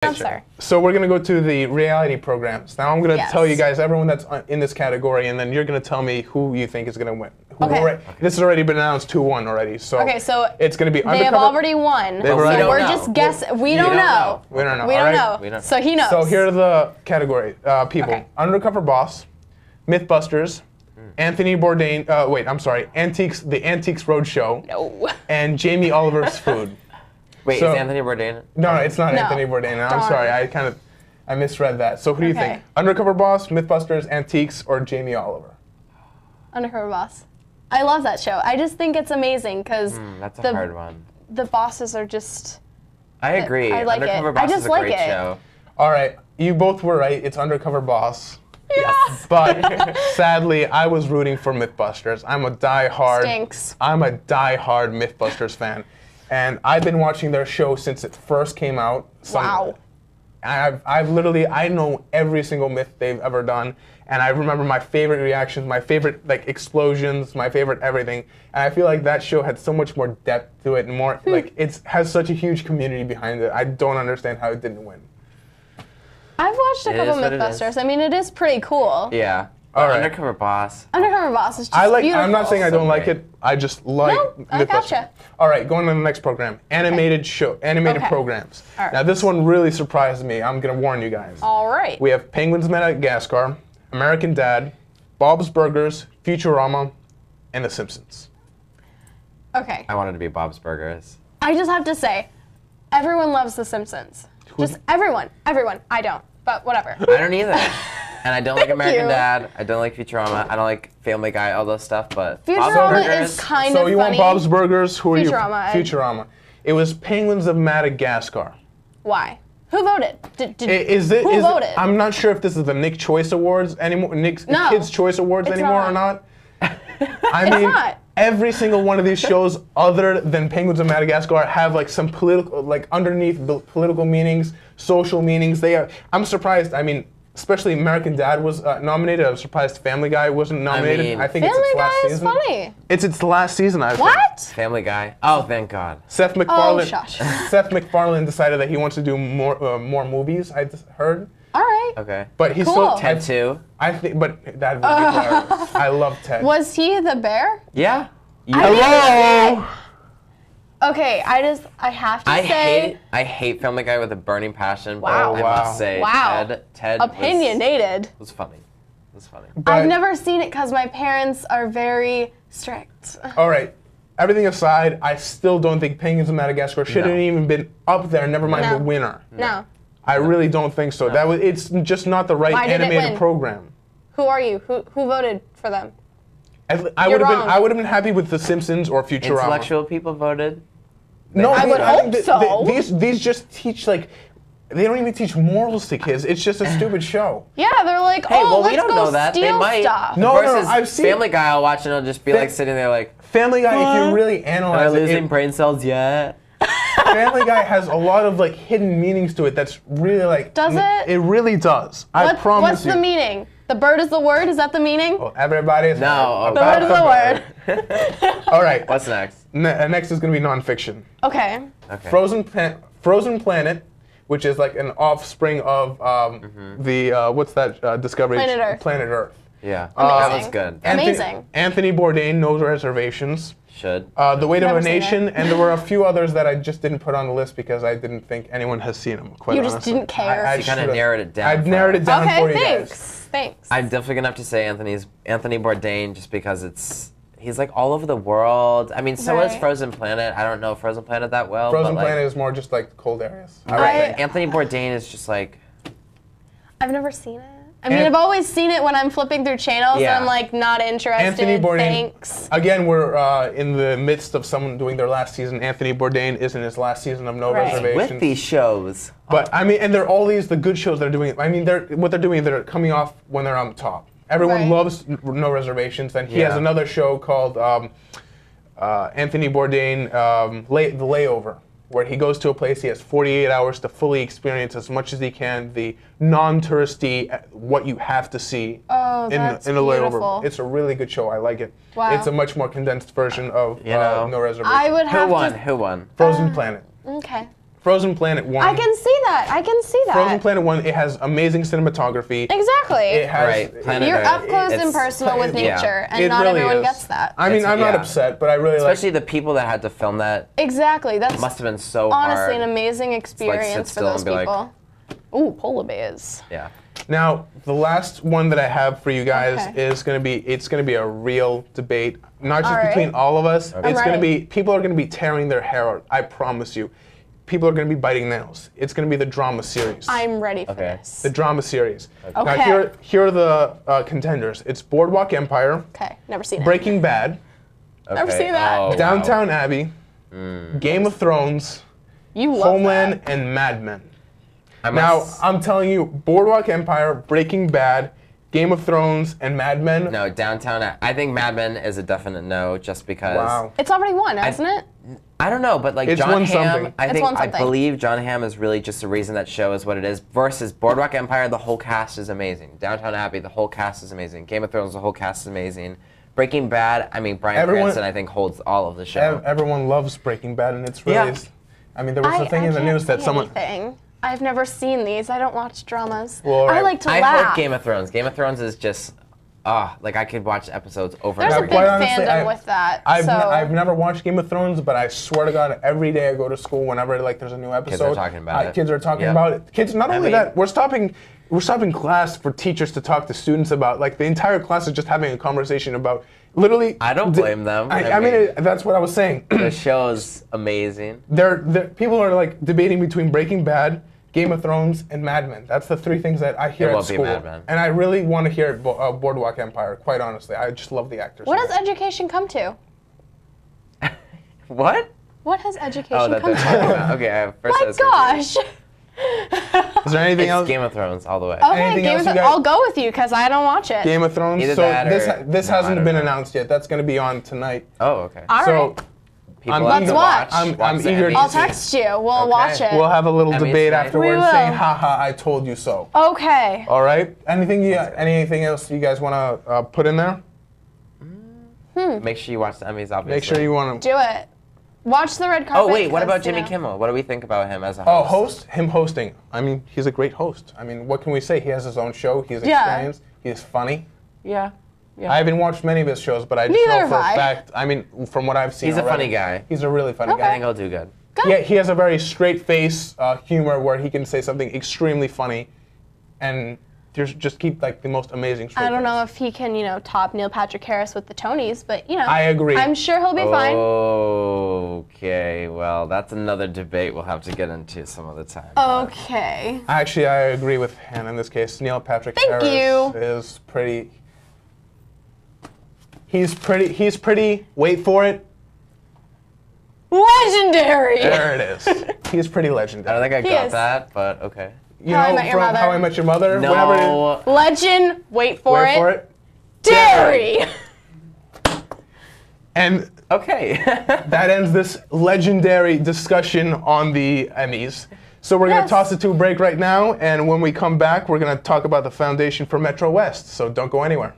Answer. So we're going to go to the reality programs. Now I'm going to tell you Yes. guys, everyone that's in this category, and then you're going to tell me who you think is going to win. Okay. This has already been announced 2-1 already. So it's going to be they Undercover. have already won. They've already- So we're don't know. just guessing. We don't know. We don't know. We all don't right? know. We don't. So he knows. So here are the category people. Okay. Undercover Boss, Mythbusters, Anthony Bourdain, Antiques, the Antiques Roadshow, No. and Jamie Oliver's Food. Wait, So- is Anthony Bourdain? No, it's not No. Anthony Bourdain. I'm Darn. sorry, I misread that. So who do you Okay. think? Undercover Boss, Mythbusters, Antiques, or Jamie Oliver? Undercover Boss. I love that show. I just think it's amazing because That's a hard one. the bosses are just. I agree. I like it. Undercover I Boss just is a like great it. show. All right, you both were right. It's Undercover Boss. Yes. But sadly, I was rooting for Mythbusters. I'm a diehard Mythbusters fan, and I've been watching their show since it first came out. Wow. I know every single myth they've ever done, and I remember my favorite reactions, my favorite explosions, my favorite everything. And I feel like that show had so much more depth to it, and more it has such a huge community behind it. I don't understand how it didn't win. I've watched a It couple is what it Mythbusters. is. I mean, it is pretty cool. Yeah. All right. Undercover Boss. Undercover Boss is just beautiful. I'm not saying I don't like great. it. I just like No, I Mythbusters. gotcha. All right, going to the next program. Animated Okay. programs. All right. Now this one really surprised me. I'm gonna warn you guys. All right. We have Penguins of Madagascar, American Dad, Bob's Burgers, Futurama, and The Simpsons. Okay. I wanted to be Bob's Burgers. I just have to say, everyone loves The Simpsons. Just everyone. Everyone. I don't. But whatever. I don't either. And I don't like American you. Dad. I don't like Futurama. I don't like Family Guy, all those stuff. But Bob's Futurama Burgers. is kind So of you funny. want Bob's Burgers? Who are Futurama. you? Futurama. It was Penguins of Madagascar. Why? Who voted? Who voted? I'm not sure if this is the Nick Choice Awards anymore. No, Kids Choice Awards it's anymore or not. not? I mean, not. every single one of these shows, other than Penguins of Madagascar, have some political, underneath the political meanings, social meanings. I'm surprised. I mean, especially American Dad was nominated. I was surprised Family Guy wasn't nominated. mean, I think it's Family its last Guy is season. funny. It's its last season, I think. What? Family Guy. Oh, thank God. Seth MacFarlane. shush. Seth MacFarlane decided that he wants to do more movies. I just heard, All right. Okay. but he's Cool. still Ted 2. I think, but that would be hilarious. I love Ted. Was he the bear? Yeah. Hello. Okay, I have to say, I hate Family Guy with a burning passion. Wow. But I Wow. must say, Wow. Ted opinionated. was funny. It was funny. I've never seen it because my parents are very strict. All right. Everything aside, I still don't think Penguins of Madagascar should have No. even been up there. Never mind No. the winner. No. I really don't think so. It's just not the right Why did it animated win? program. Who are you? Who voted for them? I You're would have wrong. been. I would have been happy with The Simpsons or Futurama. Intellectual people voted. No, I would hope so. These just teach they don't even teach morals to kids. It's just a stupid show. Yeah, they're like, Hey, oh, well, let's we don't go know that. They steal might. stuff. No, Versus I've seen Family Guy. I'll watch and I'll just be sitting there like, Family Guy. If you really am I analyze losing it, brain cells yet? Family Guy has a lot of hidden meanings to it. That's really Does it? It really does. I promise What's you. the meaning? The bird is the word? Is that the meaning? Well, everybody's No, heard The about word is the word. All right. What's next? Next is going to be nonfiction. Okay. Okay. Frozen Planet, which is an offspring of the what's that Discovery? Planet Earth. Planet Earth. Yeah. That was Amazing. good. Amazing. Anthony Bourdain, No Reservations. Should. The Weight of Never a seen Nation, it. and there were a few others that I just didn't put on the list because I didn't think anyone has seen them. Quite You just honestly. didn't care. I You kinda should've. narrowed it down I've for narrowed us. it down Okay, for you thanks. guys. Thanks. I'm definitely gonna have to say Anthony Bourdain, just because he's all over the world. I mean, so is Right. Frozen Planet. I don't know Frozen Planet that well. Frozen but Planet is more just cold areas. I would Right. think. Anthony Bourdain is just I've never seen it. I mean, I've always seen it when I'm flipping through channels Yeah. and I'm not interested. Anthony Bourdain. Thanks. Again, we're in the midst of someone doing their last season. Anthony Bourdain is in his last season of No Right. Reservations. with these shows. But I mean, and they're all the good shows they're doing. I mean, they're coming off when they're on top. Everyone Right. loves No Reservations, and he has Yeah. another show called Anthony Bourdain The Layover, where he goes to a place, he has 48 hours to fully experience as much as he can the non-touristy, what you have to see Oh, in that's a layover. beautiful. It's a really good show. I like it. Wow. It's a much more condensed version of You know, No Reservations. I would have Who won? to. Who won? Frozen Planet. Okay. Frozen Planet 1. I can see that. I can see that. Frozen Planet 1, it has amazing cinematography. Exactly. It has, Right, Planet You're Earth, up close and it's- personal with yeah. nature, and It not really everyone is. gets that. I mean, It's- I'm not yeah. upset, but I really Especially the people that had to film that Exactly. That's must have been so honestly hard. an amazing sit experience for still and those be like- people. Ooh, polar bears. Yeah. Now, the last one that I have for you guys Okay. is it's gonna be a real debate, not just All right. between all of us. Okay. It's gonna ready. be people are gonna be tearing their hair out. I promise you. People are gonna be biting nails. It's gonna be the drama series. I'm ready for Okay. this. The drama series. Now Okay. here are the contenders. It's Boardwalk Empire, Okay, never seen it. Breaking Bad, Never Okay. seen that. Oh, wow. Downtown Abbey, Game of Thrones, You love Homeland, that. and Mad Men. I Now, must- I'm telling you, Boardwalk Empire, Breaking Bad, Game of Thrones, and Mad Men. No, Downtown. I think Mad Men is a definite no, just because. Wow. It's already won, hasn't it? I don't know, but like It's John won Hamm, something. I It's think won I something. believe John Hamm is really just the reason that show is what it is. Versus Boardwalk Empire, the whole cast is amazing. Downtown Abbey, the whole cast is amazing. Game of Thrones, the whole cast is amazing. Breaking Bad, I mean Bryan Cranston, I think holds all of the show. Everyone loves Breaking Bad, and it's really. Yeah. I mean, there was a thing in the can't news that say someone. anything. I've never seen these. I don't watch dramas. Well, I right. like to I laugh. hope Game of Thrones. Game of Thrones is just, like I could watch episodes over There's and a over big quite honestly, fandom with that. I've so I've never watched Game of Thrones, but I swear to God, every day I go to school, whenever like there's a new episode, talking about it. Kids are talking Yep. about it. Kids, not I only mean- that, we're stopping class for teachers to talk to students about. Like the entire class is just having a conversation about. Literally, I don't blame them. I I mean, mean- that's what I was saying. The show is amazing. People are like debating between Breaking Bad, Game of Thrones, and Mad Men. That's the three things that I hear It at won't be school. Mad Men. And I really want to hear Boardwalk Empire. Quite honestly, I just love the actors. what does education come to? What? What has education Oh, that come they're talking to? about. Okay, first I My was confused. gosh. Is there anything It's else? Game of Thrones all the way. Okay, Anything Game else of you Thrones. guys- I'll go with you because I don't watch it. Game of Thrones. Either So that or- this no, I hasn't don't been know. announced yet. That's going to be on tonight. Oh, okay. All so right. People I'm have eager- to watch. I'm watch the eager to Emmys. I'll see. text you. We'll Okay. watch it. we'll have a little Emmys debate tonight. afterwards We will. saying, haha, I told you so. Okay. All right. Anything else you guys want to put in there? Make sure you watch the Emmys, obviously. Make sure you want to. Do it. Watch the red carpet. Oh, wait, what about because, you Jimmy know. Kimmel? What do we think about him as a Oh, host? him hosting. I mean, he's a great host. I mean, what can we say? He has his own show. He's Yeah. experienced. He's funny. Yeah. I haven't watched many of his shows, but I just Neither know for a have I. fact. I mean, from what I've seen, He's a already, funny guy. He's a really funny I guy. think he'll do good. Yeah, he has a very straight face humor where he can say something extremely funny, and just keep like the most amazing. Straight I don't face. know if he can, top Neil Patrick Harris with the Tonys, but I agree. I'm sure he'll be fine. Okay, well, that's another debate we'll have to get into some other time. Okay. Actually, I agree with Hannah in this case. Neil Patrick Thank Harris you. is pretty. He's pretty. Wait for it. Legendary. There it is. He's pretty I legendary. don't think I He got is. that, but okay. You How I know, Met Your from Mother. How I Met Your Mother. Whenever No. Legend. Wait it, for wait it. for it. Dairy. And Okay. that ends this legendary discussion on the Emmys. So we're going Yes. to toss it to a break right now, and when we come back, we're going to talk about the Foundation for Metro West. So don't go anywhere.